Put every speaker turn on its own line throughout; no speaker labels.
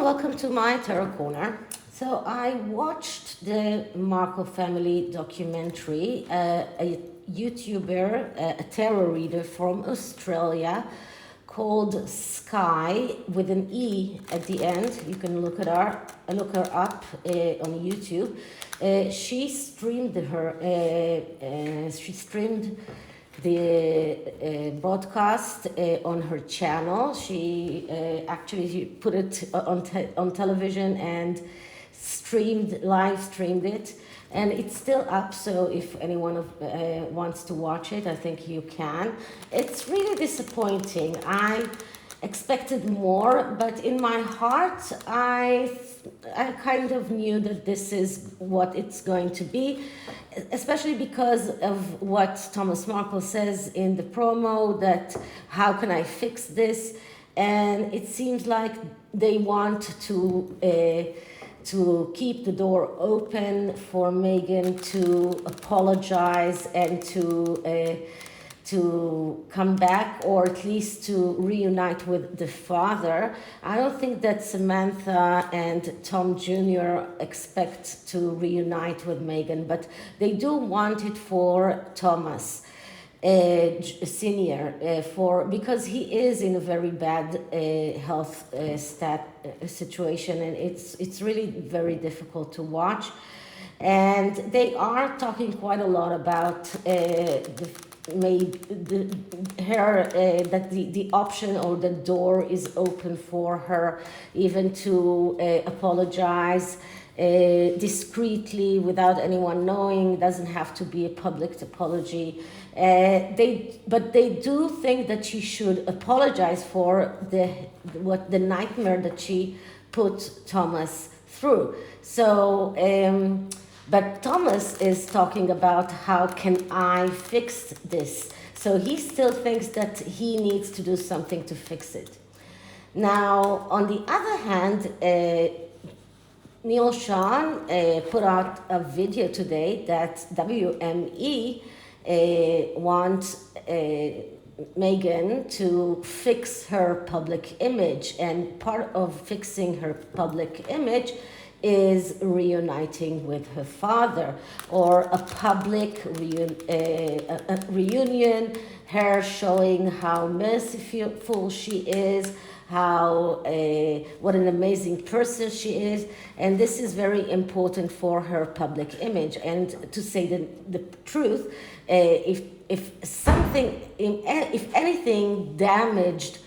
and welcome to my Tarot Corner. So I watched the Markle family documentary. A YouTuber, a tarot reader from Australia called Sky with an E at the end. You can look her up on YouTube. She streamed the broadcast on her channel. She actually put it on television and live streamed it, and it's still up, so if anyone wants to watch it, I think you can. It's really disappointing. I expected more, but in my heart I kind of knew that this is what it's going to be, especially because of what Thomas Markle says in the promo, that how can I fix this? And it seems like they want to keep the door open for Meghan to apologize and to come back, or at least to reunite with the father. I don't think that Samantha and Tom Jr. expect to reunite with Meghan, but they do want it for Thomas Senior, because he is in a very bad health situation, and it's really very difficult to watch. And they are talking quite a lot about that the option or the door is open for her even to apologize discreetly without anyone knowing. Doesn't have to be a public apology. But they do think that she should apologize for the nightmare that she put Thomas through. So but Thomas is talking about how can I fix this. So he still thinks that he needs to do something to fix it. Now, on the other hand, Neil Sean put out a video today that WME wants Meghan to fix her public image, and part of fixing her public image is reuniting with her father, or a public reunion, her showing how merciful she is, how what an amazing person she is, and this is very important for her public image. And to say the truth, if anything damaged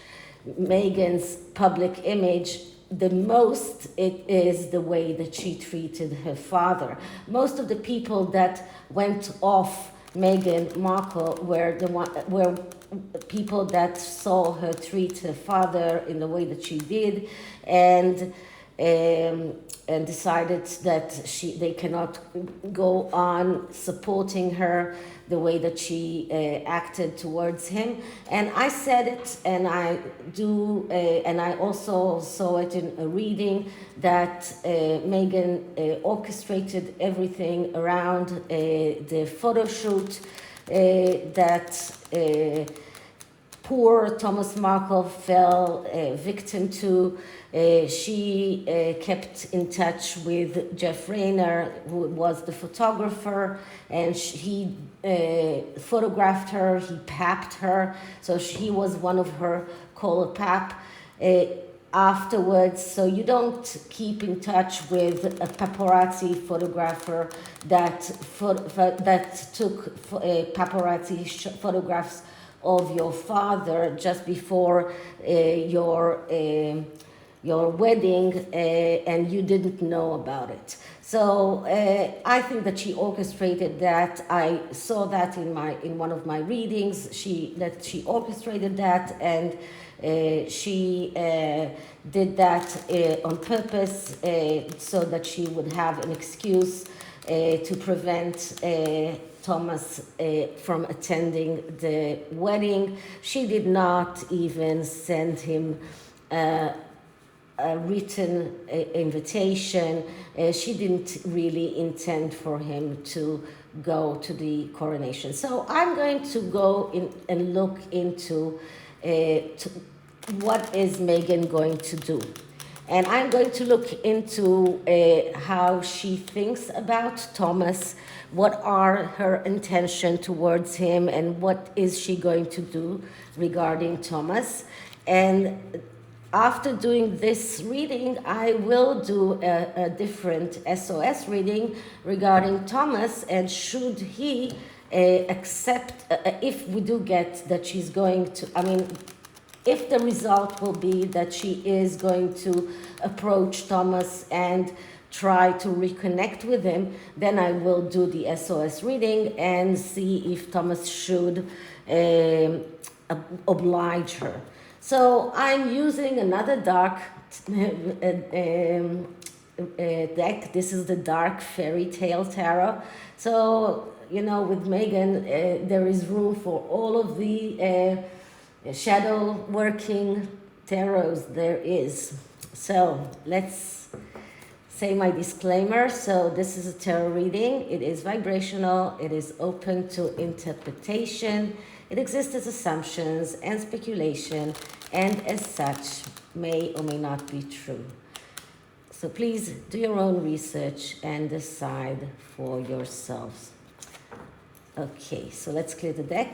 Meghan's public image, the most it is the way that she treated her father. Most of the people that went off Meghan Markle were people that saw her treat her father in the way that she did, and decided that they cannot go on supporting her the way that she acted towards him. And I said it, and I do, and I also saw it in a reading that Meghan orchestrated everything around the photo shoot that poor Thomas Markle fell victim to. She kept in touch with Jeff Rayner, who was the photographer, and he photographed her, he papped her, so he was one of her call pap afterwards. So you don't keep in touch with a paparazzi photographer that took paparazzi photographs of your father just before your wedding, and you didn't know about it. So I think that she orchestrated that. I saw that in one of my readings. She orchestrated that, and she did that on purpose, so that she would have an excuse to prevent Thomas from attending the wedding. She did not even send him a written invitation. She didn't really intend for him to go to the coronation. So I'm going to go in and look into what is Meghan going to do. And I'm going to look into how she thinks about Thomas, what are her intention towards him, and what is she going to do regarding Thomas. And after doing this reading, I will do a different SOS reading regarding Thomas, and should he accept, if we do get that she's going to, I mean, if the result will be that she is going to approach Thomas and try to reconnect with him, then I will do the SOS reading and see if Thomas should oblige her. So I'm using another dark deck. This is the Dark Fairy Tale Tarot. So, you know, with Meghan, there is room for all of the shadow working tarots there is. So let's say my disclaimer. So this is a tarot reading. It is vibrational. It is open to interpretation. It exists as assumptions and speculation, and as such may or may not be true. So please do your own research and decide for yourselves. Okay, so let's clear the deck.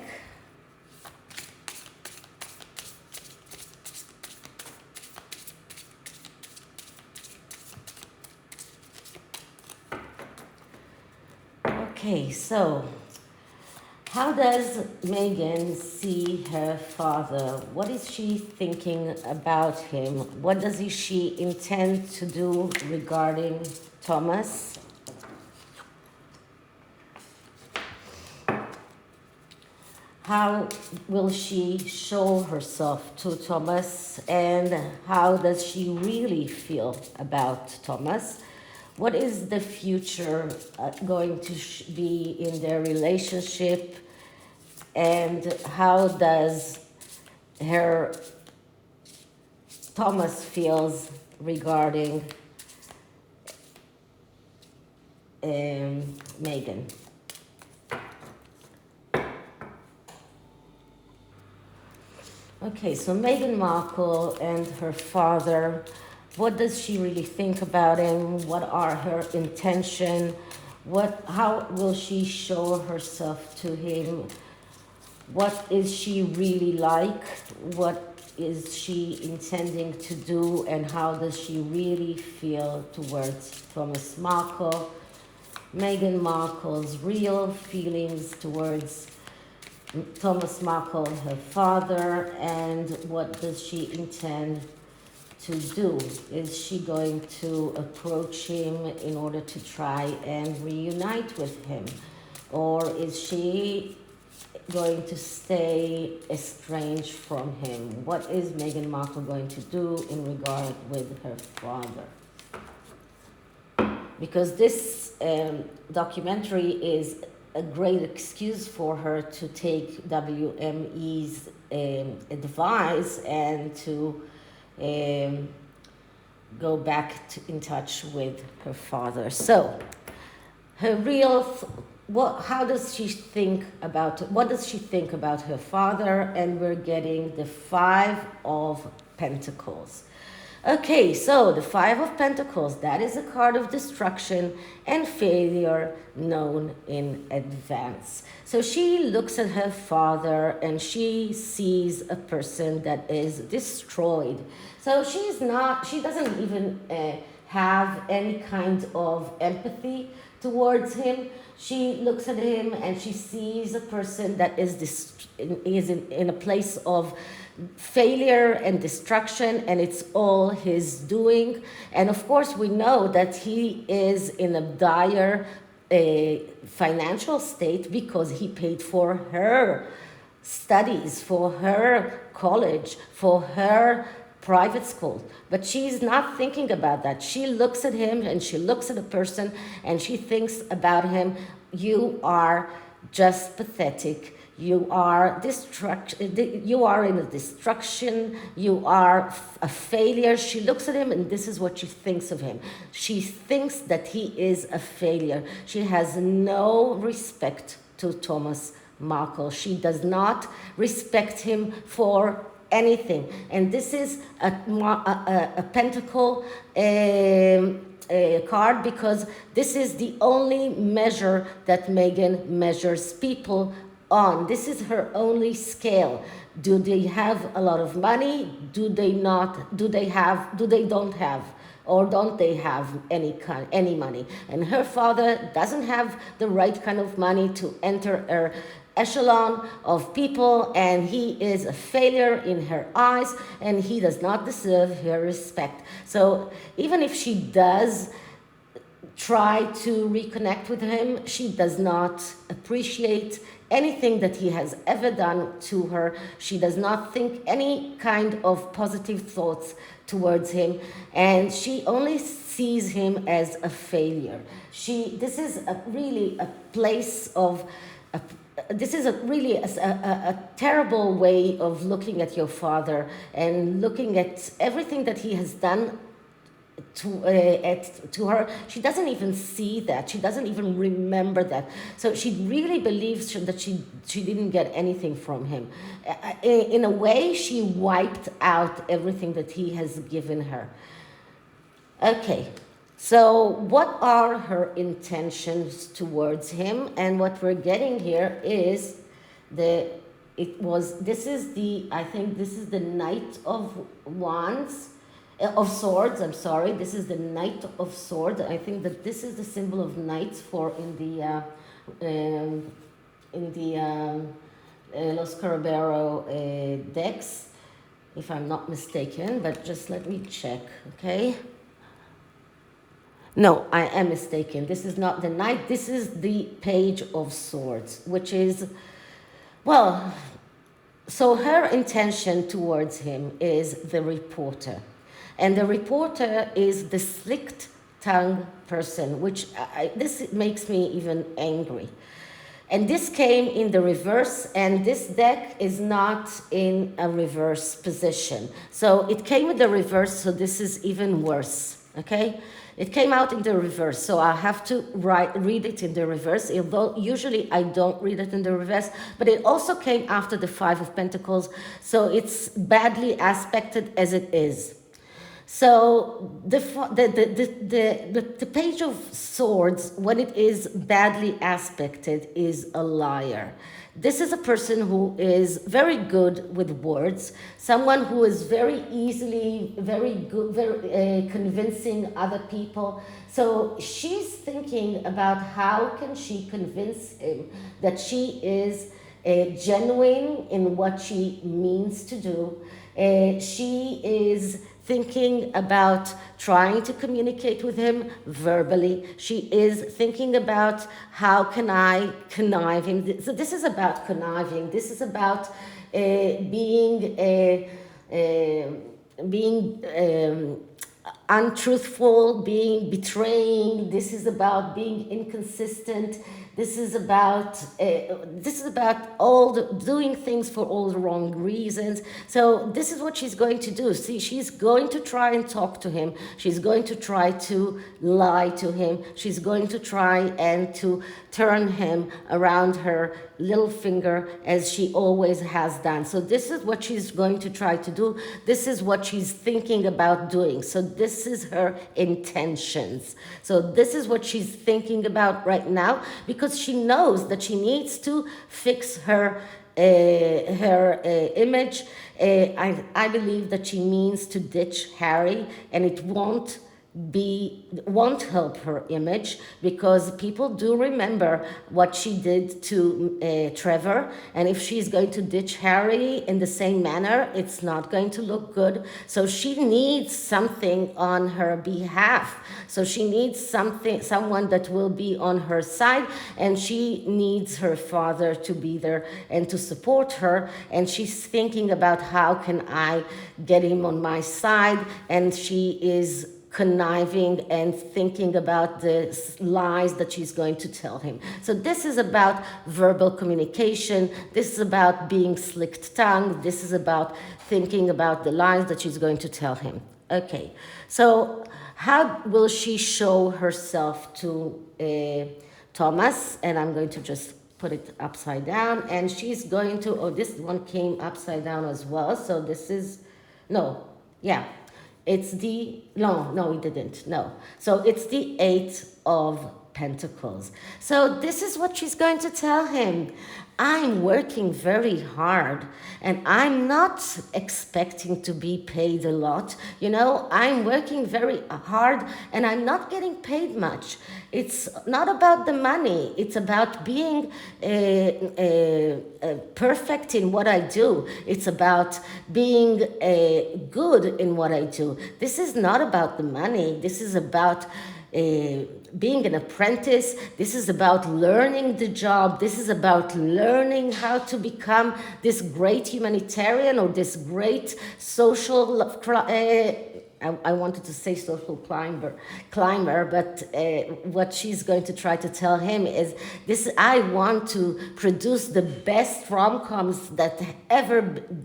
Okay, so how does Meghan see her father? What is she thinking about him? What does she intend to do regarding Thomas? How will she show herself to Thomas, and how does she really feel about Thomas? What is the future going to be in their relationship, and how does her Thomas feels regarding Meghan? Okay, so Meghan Markle and her father. What does she really think about him? What are her intentions? How will she show herself to him? What is she really like? What is she intending to do? And how does she really feel towards Thomas Markle? Meghan Markle's real feelings towards Thomas Markle, her father, and what does she intend to do? Is she going to approach him in order to try and reunite with him? Or is she going to stay estranged from him? What is Meghan Markle going to do in regard with her father? Because this documentary is a great excuse for her to take WME's advice and to go back in touch with her father. So, her real, how does she think about, what does she think about her father? And we're getting the Five of Pentacles. Okay, so the Five of Pentacles, that is a card of destruction and failure known in advance. So she looks at her father and she sees a person that is destroyed. So she doesn't even have any kind of empathy towards him. She looks at him and she sees a person that is in a place of failure and destruction, and it's all his doing. And of course we know that he is in a dire financial state because he paid for her studies, for her college, for her private school. But she's not thinking about that. She looks at him and she looks at a person and she thinks about him, you are just pathetic. You are you are in a destruction, you are a failure. She looks at him and this is what she thinks of him. She thinks that he is a failure. She has no respect to Thomas Markle. She does not respect him for anything. And this is a pentacle card, because this is the only measure that Meghan measures people on. This is her only scale. Do they have a lot of money? Do they not? Do they have? Do they don't have? Or don't they have any money? And her father doesn't have the right kind of money to enter her echelon of people, and he is a failure in her eyes, and he does not deserve her respect. So even if she does try to reconnect with him, she does not appreciate anything that he has ever done to her. She does not think any kind of positive thoughts towards him, and she only sees him as a failure. This is really a place of this is really a terrible way of looking at your father and looking at everything that he has done to her. She doesn't even see that. She doesn't even remember that. So she really believes that she didn't get anything from him. In a way, she wiped out everything that he has given her. Okay. So what are her intentions towards him? And what we're getting here is I think this is the Knight of Wands, of Swords, I'm sorry. This is the Knight of Swords. I think that this is the symbol of knights in the Los Carabero decks, if I'm not mistaken, but just let me check, okay? No, I am mistaken. This is not the Knight. This is the Page of Swords, which is, well, so her intention towards him is the reporter. And the reporter is the slick-tongued person, which this makes me even angry. And this came in the reverse, and this deck is not in a reverse position. So it came in the reverse, so this is even worse, okay? It came out in the reverse, so I have to read it in the reverse, although usually I don't read it in the reverse, but it also came after the Five of Pentacles, so it's badly aspected as it is. So the Page of Swords, when it is badly aspected, is a liar. This is a person who is very good with words, someone who is very good, very convincing other people. So she's thinking about how can she convince him that she is genuine in what she means to do. She is thinking about trying to communicate with him verbally. She is thinking about how can I connive him. So this is about conniving. This is about being untruthful, being betraying. This is about being inconsistent. This is about doing things for all the wrong reasons. So this is what she's going to do. See, she's going to try and talk to him. She's going to try to lie to him. She's going to try and to turn him around her little finger, as she always has done. So this is what she's going to try to do. This is what she's thinking about doing. So this is her intentions. So this is what she's thinking about right now, because she knows that she needs to fix her image. I believe that she means to ditch Harry, and it won't help her image, because people do remember what she did to Trevor, and if she's going to ditch Harry in the same manner, it's not going to look good. So she needs something on her behalf. So she needs someone that will be on her side, and she needs her father to be there and to support her, and she's thinking about how can I get him on my side, and she is conniving and thinking about the lies that she's going to tell him. So this is about verbal communication. This is about being slick-tongued. This is about thinking about the lies that she's going to tell him. Okay, so how will she show herself to Thomas? And I'm going to just put it upside down, and she's going to, oh, this one came upside down as well. So this is, no, yeah, it's the, no, it didn't, no. So it's the Eight of Pentacles. So this is what she's going to tell him. I'm working very hard and I'm not expecting to be paid a lot. You know, I'm working very hard and I'm not getting paid much. It's not about the money. It's about being perfect in what I do. It's about being good in what I do. This is not about the money. This is about being an apprentice. This is about learning the job. This is about learning how to become this great humanitarian or this great social I wanted to say social climber, but what she's going to try to tell him is this: I want to produce the best rom-coms that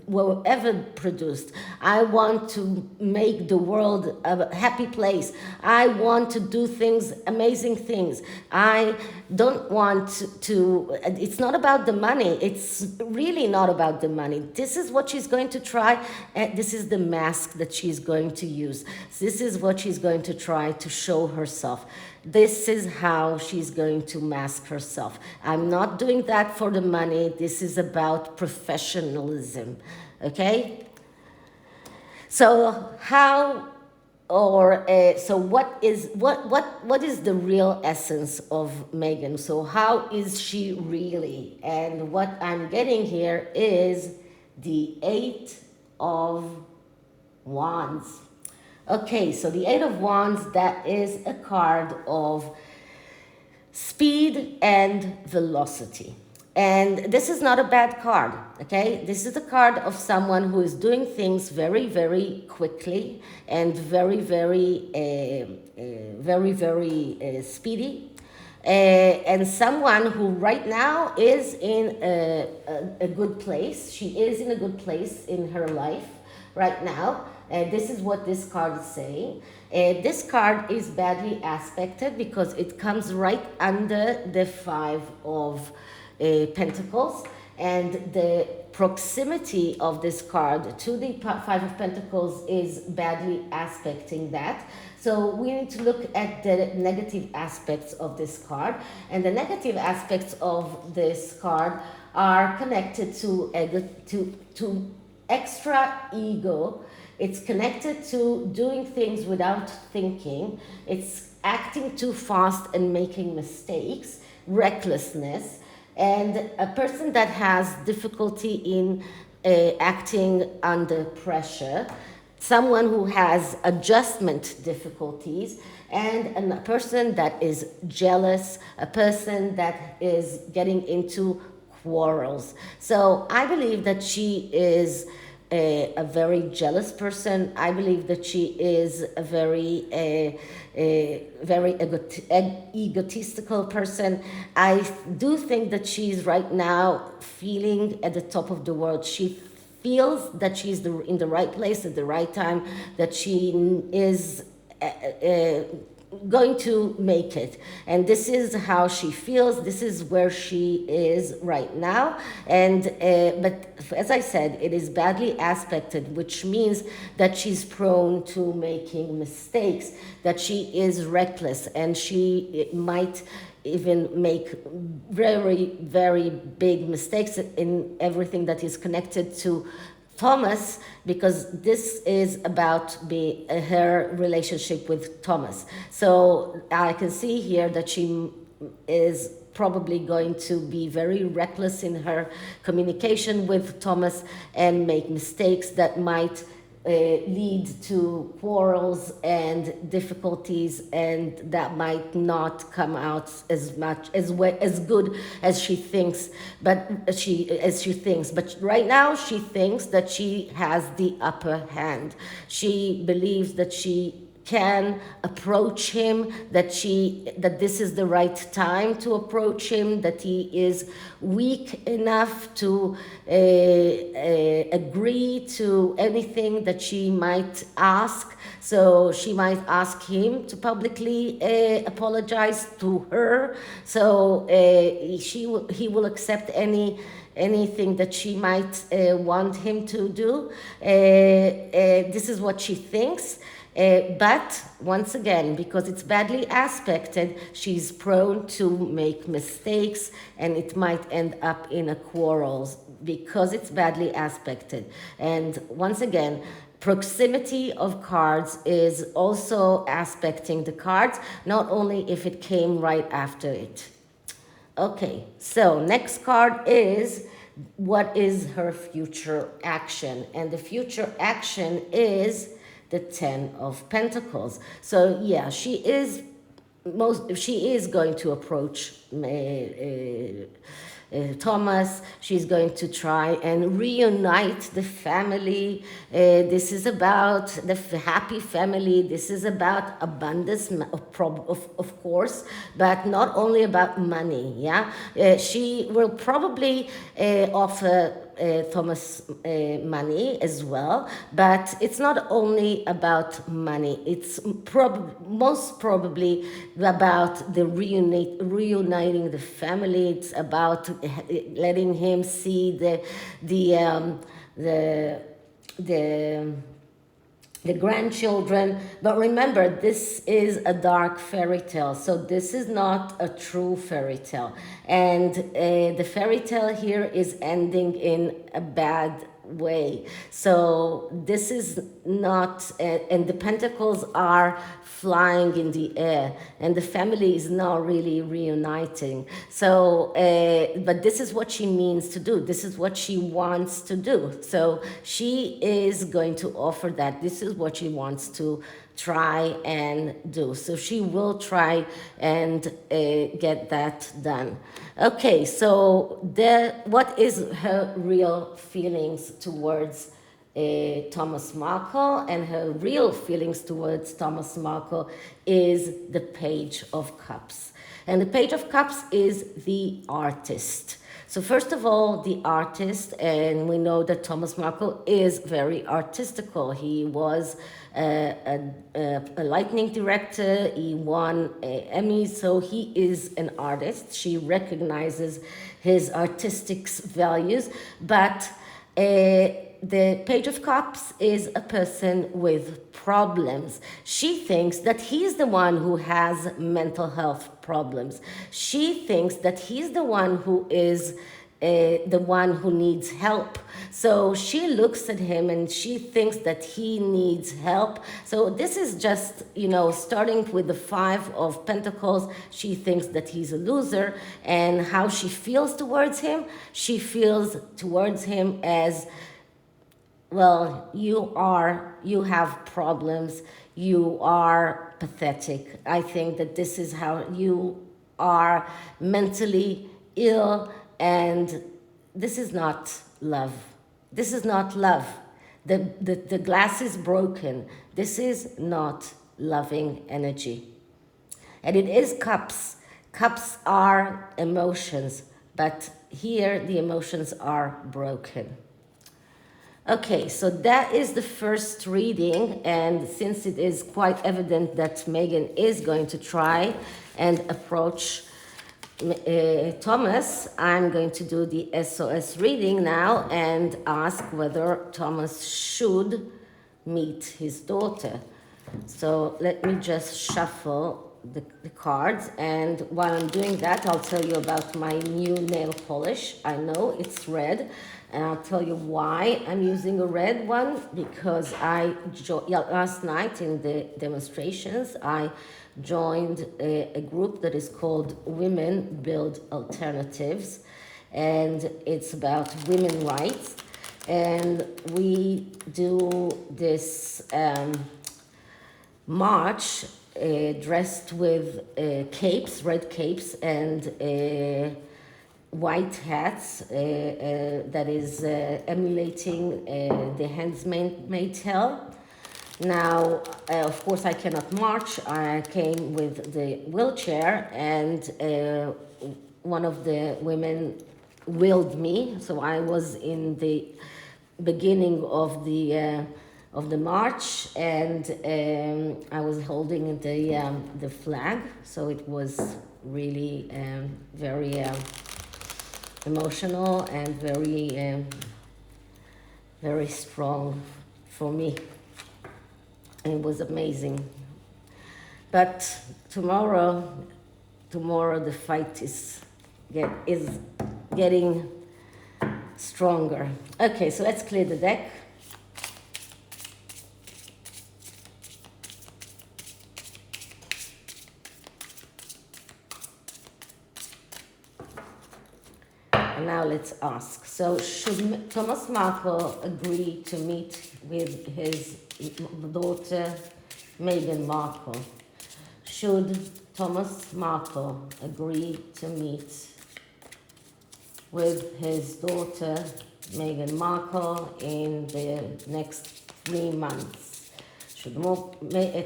were ever produced. I want to make the world a happy place. I want to do things, amazing things. I don't want to, it's not about the money. It's really not about the money. This is what she's going to try. This is the mask that she's going to use. This is what she's going to try to show herself. This is how she's going to mask herself. I'm not doing that for the money. This is about professionalism. Okay? So how so what is the real essence of Meghan? So how is she really? And what I'm getting here is the Eight of Wands. Okay, so the Eight of Wands, that is a card of speed and velocity. And this is not a bad card, okay? This is a card of someone who is doing things very, very quickly and very, very speedy. And someone who right now is in a good place. She is in a good place in her life right now. This is what this card is saying. This card is badly aspected because it comes right under the Five of Pentacles, and the proximity of this card to the Five of Pentacles is badly aspecting that. So we need to look at the negative aspects of this card, and the negative aspects of this card are connected to extra ego. It's connected to doing things without thinking. It's acting too fast and making mistakes, recklessness, and a person that has difficulty in acting under pressure, someone who has adjustment difficulties, and a person that is jealous, a person that is getting into quarrels. So I believe that she is a very jealous person. I believe that she is a very egotistical person. I do think that she's right now feeling at the top of the world. She feels that she's in the right place at the right time, that she is going to make it, and this is how she feels. This is where she is right now, and but as I said, it is badly aspected, which means that she's prone to making mistakes, that she is reckless, and she might even make very, very big mistakes in everything that is connected to Thomas, because this is about her relationship with Thomas. So I can see here that she is probably going to be very reckless in her communication with Thomas and make mistakes that might lead to quarrels and difficulties, and that might not come out as good as she thinks. But right now she thinks that she has the upper hand. She believes that she can approach him, that this is the right time to approach him, that he is weak enough to agree to anything that she might ask. So she might ask him to publicly apologize to her. So he will accept anything that she might want him to do. This is what she thinks. But once again, because it's badly aspected, she's prone to make mistakes, and it might end up in a quarrel because it's badly aspected. And once again, proximity of cards is also aspecting the cards, not only if it came right after it. Okay, so next card is, what is her future action? And the future action is the Ten of Pentacles. So yeah, she is going to approach Thomas. She's going to try and reunite the family. This is about the happy family. This is about abundance, of course, but not only about money. Yeah, she will probably offer Thomas money as well, but it's not only about money. It's most probably about the reuniting the family. It's about letting him see the grandchildren. But remember, this is a dark fairy tale, so this is not a true fairy tale. And the fairy tale here is ending in a bad way. So this is not, and the pentacles are flying in the air, and the family is not really reuniting. So, but this is what she means to do. This is what she wants to do. So she is going to offer that. This is what she wants to try and do. So she will try and get that done. Okay, so what is her real feelings towards Thomas Markle? And her real feelings towards Thomas Markle is the Page of Cups. And the Page of Cups is the artist. So first of all, the artist, and we know that Thomas Markle is very artistical. He was a lightning director. He won Emmy, so he is an artist. She recognizes his artistic values, but the Page of Cups is a person with problems. She thinks that he's the one who has mental health problems. She thinks that he's the one who is the one who needs help. So she looks at him and she thinks that he needs help. So this is just, starting with the Five of Pentacles, she thinks that he's a loser. And how she feels towards him? She feels towards him as, well, you have problems, you are pathetic. I think that this is how you are mentally ill, and this is not love. This is not love. The glass is broken. This is not loving energy. And it is cups. Cups are emotions, but here the emotions are broken. Okay, so that is the first reading, and since it is quite evident that Meghan is going to try and approach Thomas, I'm going to do the SOS reading now and ask whether Thomas should meet his daughter. So let me just shuffle the cards, and while I'm doing that, I'll tell you about my new nail polish. I know it's red, and I'll tell you why I'm using a red one, because last night in the demonstrations, I joined a group that is called Women Build Alternatives, and it's about women's rights. And we do this march dressed with capes, red capes, and white hats that is emulating the Handmaid's Tale. Now, of course, I cannot march. I came with the wheelchair, and one of the women wheeled me. So I was in the beginning of the march, and I was holding the flag. So it was really very emotional and very strong for me. It was amazing. But tomorrow the fight is getting stronger. Okay, so let's clear the deck. And now let's ask. So should Thomas Markle agree to meet with his daughter Meghan Markle? Should Thomas Markle agree to meet with his daughter Meghan Markle in the next 3 months? Should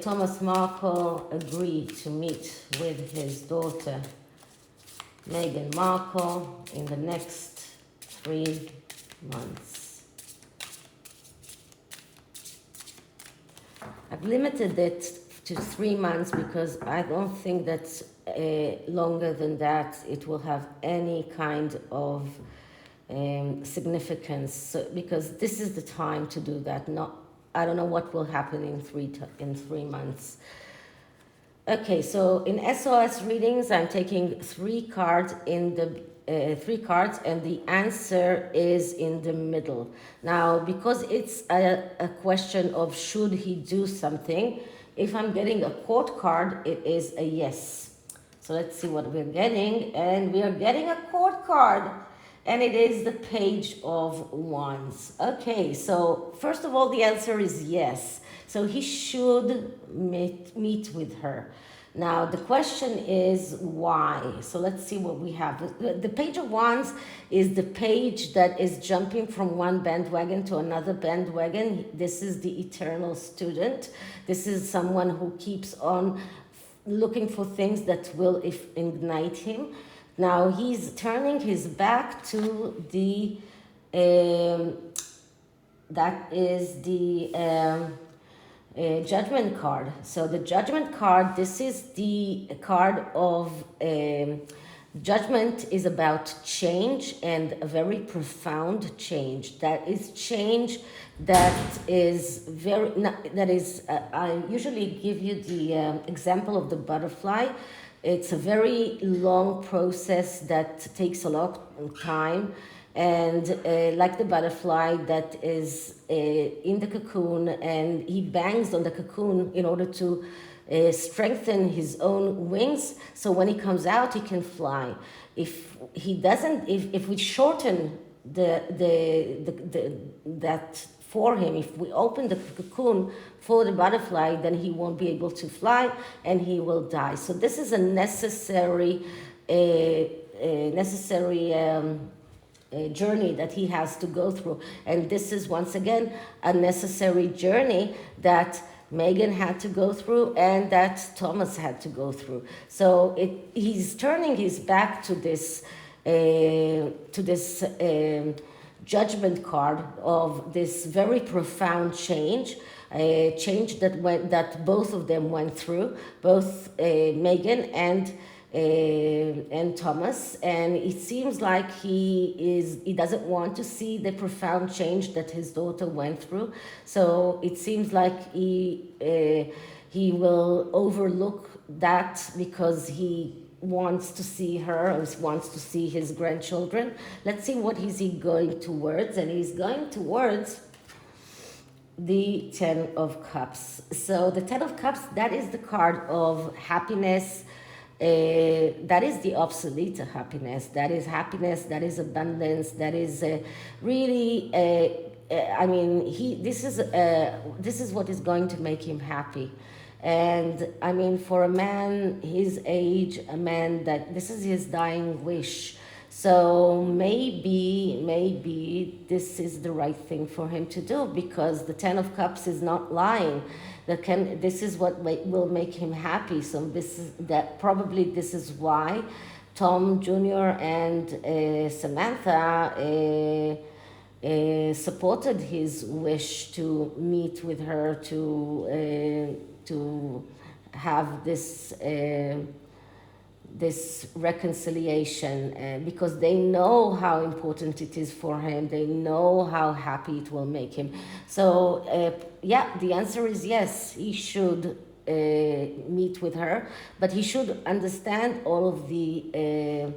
Thomas Markle agree to meet with his daughter Meghan Markle in the next 3 months? I've limited it to 3 months because I don't think that longer than that it will have any kind of significance. So, because this is the time to do that. I don't know what will happen in 3 months. Okay, so in SOS readings, I'm taking 3 cards and the answer is in the middle. Now, because it's a question of should he do something, if I'm getting a court card, it is a yes. So let's see what we're getting, and we are getting a court card, and it is the Page of Wands. Okay, so first of all, the answer is yes. So he should meet with her. Now, the question is why? So let's see what we have. The Page of Wands is the page that is jumping from one bandwagon to another bandwagon. This is the eternal student. This is someone who keeps on looking for things that will ignite him. Now, he's turning his back to the... that is the... Judgment card. So the Judgment card, this is the card of judgment, is about change, and a very profound change. That is change that is very, I usually give you the example of the butterfly. It's a very long process that takes a lot of time. And like the butterfly that is in the cocoon, and he bangs on the cocoon in order to strengthen his own wings, so when he comes out he can fly. If he doesn't, if we shorten that for him, if we open the cocoon for the butterfly, then he won't be able to fly and he will die. So this is a necessary journey that he has to go through, and this is once again a necessary journey that Meghan had to go through and that Thomas had to go through. So he's turning his back to this judgment card of this very profound change, a change that both of them went through, both Meghan and Thomas, and it seems like he doesn't want to see the profound change that his daughter went through. So it seems like he will overlook that because he wants to see her, or wants to see his grandchildren. Let's see what is he going towards, and he's going towards the 10 of Cups. So the 10 of Cups, that is the card of happiness. That is the obsolete happiness. That is happiness. That is abundance. That is really. I mean, this is what is going to make him happy. And I mean, for a man his age, a man that this is his dying wish. So maybe this is the right thing for him to do, because the Ten of Cups is not lying. This is what will make him happy. So probably this is why Tom Jr. and Samantha supported his wish to meet with her, to have this reconciliation, because they know how important it is for him. They know how happy it will make him. So yeah, the answer is yes, he should meet with her, but he should understand all of the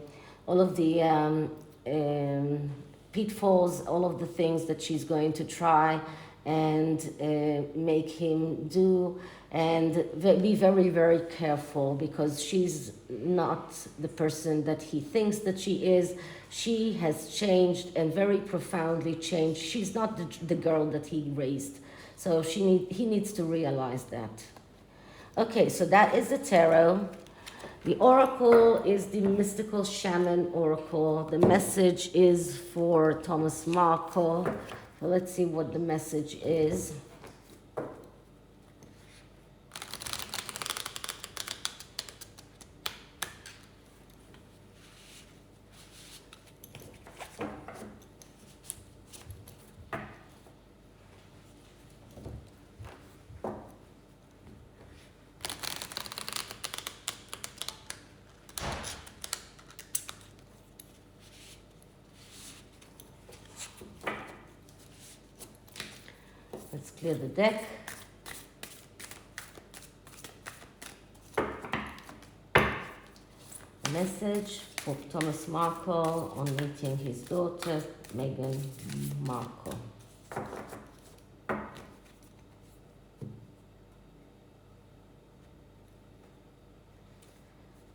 pitfalls, all of the things that she's going to try and make him do, and be very, very careful, because she's not the person that he thinks that she is. She has changed, and very profoundly changed. She's not the girl that he raised. So he needs to realize that. Okay, so that is the tarot. The oracle is the mystical shaman oracle. The message is for Thomas Markle. So let's see what the message is. Let's clear the deck. A message for Thomas Markle on meeting his daughter, Meghan Markle.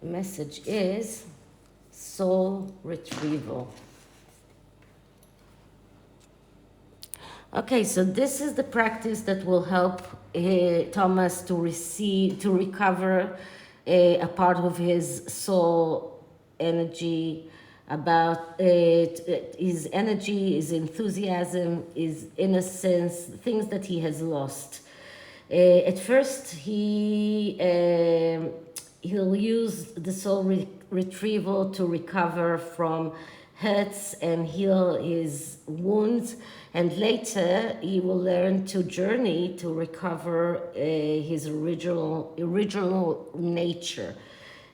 The message is soul retrieval. Okay, so this is the practice that will help Thomas to recover a part of his soul energy, about his energy, his enthusiasm, his innocence, things that he has lost. At first, he'll use the soul retrieval to recover from hurts and heal his wounds, and later he will learn to journey to recover his original nature,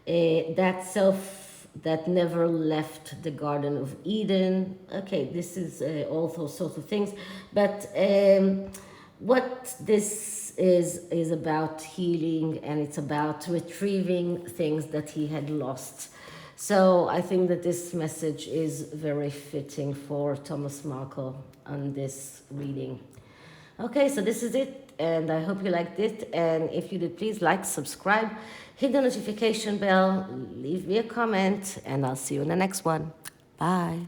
that self that never left the Garden of Eden. Okay, this is all those sorts of things, but what this is about healing, and it's about retrieving things that he had lost. So I think that this message is very fitting for Thomas Markle on this reading. Okay, so this is it, and I hope you liked it. And if you did, please like, subscribe, hit the notification bell, leave me a comment, and I'll see you in the next one. Bye.